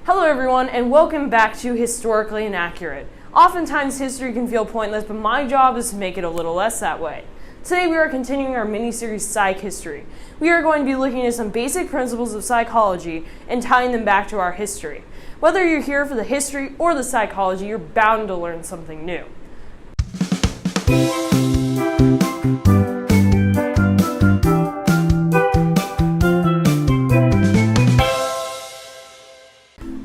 Hello everyone, and welcome back to Historically Inaccurate. Oftentimes history can feel pointless, but my job is to make it a little less that way. Today we are continuing our mini-series PsycHistory. We are going to be looking at some basic principles of psychology and tying them back to our history. Whether you're here for the history or the psychology, you're bound to learn something new.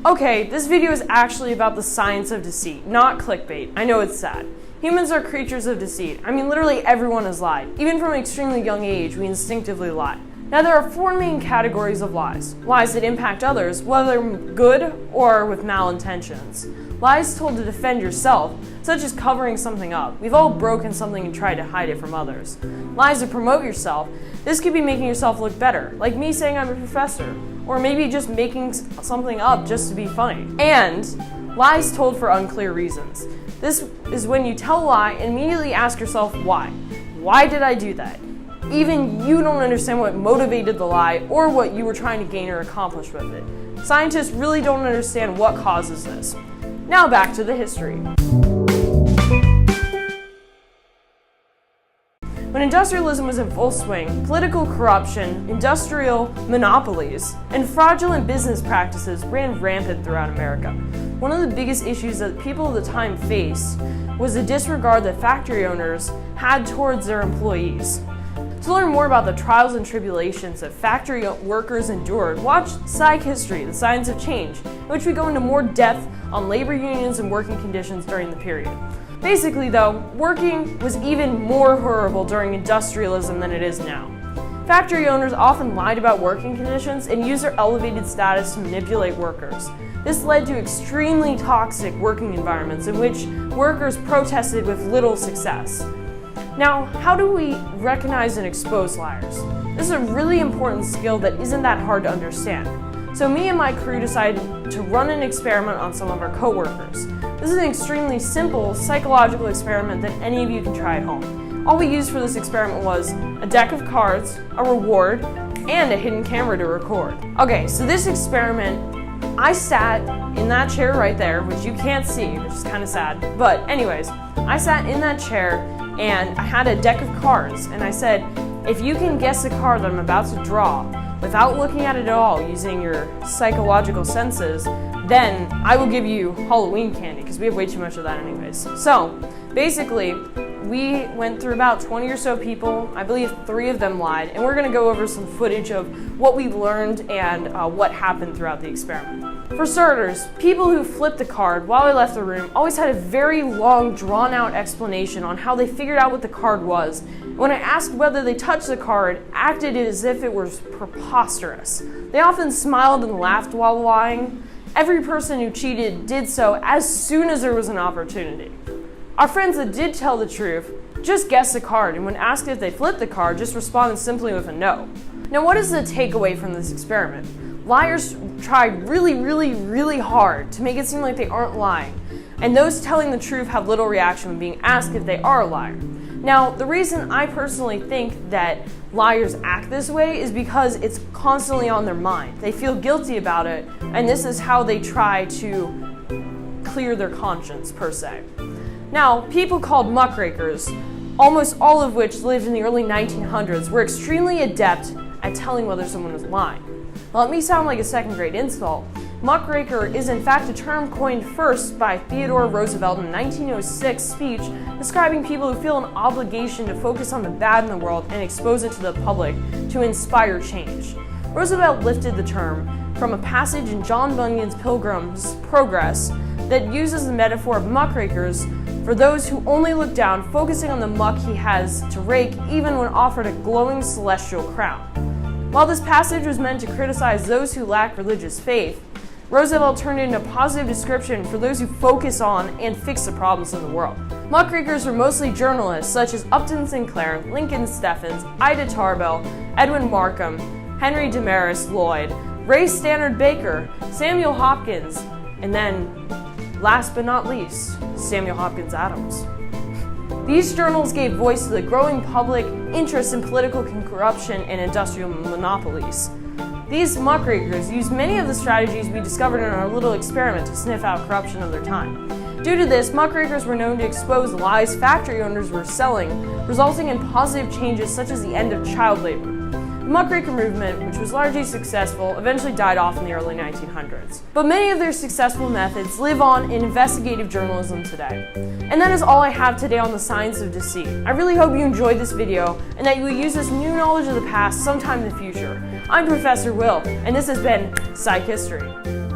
Okay, this video is actually about the science of deceit, not clickbait. I know it's sad. Humans are creatures of deceit. I mean, literally everyone has lied. Even from an extremely young age, we instinctively lie. Now, there are four main categories of lies. Lies that impact others, whether good or with malintentions. Lies told to defend yourself, such as covering something up. We've all broken something and tried to hide it from others. Lies to promote yourself. This could be making yourself look better, like me saying I'm a professor, or maybe just making something up just to be funny. And lies told for unclear reasons. This is when you tell a lie and immediately ask yourself why. Why did I do that? Even you don't understand what motivated the lie or what you were trying to gain or accomplish with it. Scientists really don't understand what causes this. Now back to the history. When industrialism was in full swing, political corruption, industrial monopolies, and fraudulent business practices ran rampant throughout America. One of the biggest issues that people of the time faced was the disregard that factory owners had towards their employees. To learn more about the trials and tribulations that factory workers endured, watch PsycHistory, The Science of Change, in which we go into more depth on labor unions and working conditions during the period. Basically though, working was even more horrible during industrialism than it is now. Factory owners often lied about working conditions and used their elevated status to manipulate workers. This led to extremely toxic working environments in which workers protested with little success. Now, how do we recognize and expose liars? This is a really important skill that isn't that hard to understand. So me and my crew decided to run an experiment on some of our coworkers. This is an extremely simple psychological experiment that any of you can try at home. All we used for this experiment was a deck of cards, a reward, and a hidden camera to record. Okay, so this experiment, I sat in that chair right there, which you can't see, which is kind of sad. But anyways, I sat in that chair and I had a deck of cards, and I said, if you can guess the card that I'm about to draw without looking at it at all using your psychological senses, then I will give you Halloween candy, because we have way too much of that anyways. So basically, we went through about 20 or so people. I believe 3 of them lied, and we're going to go over some footage of what we learned and what happened throughout the experiment. For starters, people who flipped the card while I left the room always had a very long, drawn-out explanation on how they figured out what the card was. When I asked whether they touched the card, acted as if it was preposterous. They often smiled and laughed while lying. Every person who cheated did so as soon as there was an opportunity. Our friends that did tell the truth just guessed the card, and when asked if they flipped the card, just responded simply with a no. Now, what is the takeaway from this experiment? Liars tried really hard to make it seem like they aren't lying, and those telling the truth have little reaction when being asked if they are a liar. Now, the reason I personally think that liars act this way is because it's constantly on their mind. They feel guilty about it, and this is how they try to clear their conscience, per se. Now, people called muckrakers, almost all of which lived in the early 1900s, were extremely adept at telling whether someone was lying. While it may sound like a second-grade insult, muckraker is in fact a term coined first by Theodore Roosevelt in a 1906 speech describing people who feel an obligation to focus on the bad in the world and expose it to the public to inspire change. Roosevelt lifted the term from a passage in John Bunyan's Pilgrim's Progress that uses the metaphor of muckrakers for those who only look down, focusing on the muck he has to rake even when offered a glowing celestial crown. While this passage was meant to criticize those who lack religious faith, Roosevelt turned it into a positive description for those who focus on and fix the problems in the world. Muckrakers were mostly journalists such as Upton Sinclair, Lincoln Steffens, Ida Tarbell, Edwin Markham, Henry Damaris Lloyd, Ray Stannard Baker, Samuel Hopkins, and then, last but not least, Samuel Hopkins Adams. These journals gave voice to the growing public interest in political corruption and industrial monopolies. These muckrakers used many of the strategies we discovered in our little experiment to sniff out corruption of their time. Due to this, muckrakers were known to expose lies factory owners were selling, resulting in positive changes such as the end of child labor. The muckraker movement, which was largely successful, eventually died off in the early 1900s. But many of their successful methods live on in investigative journalism today. And that is all I have today on the Science of Deceit. I really hope you enjoyed this video and that you will use this new knowledge of the past sometime in the future. I'm Professor Will, and this has been PsycHistory.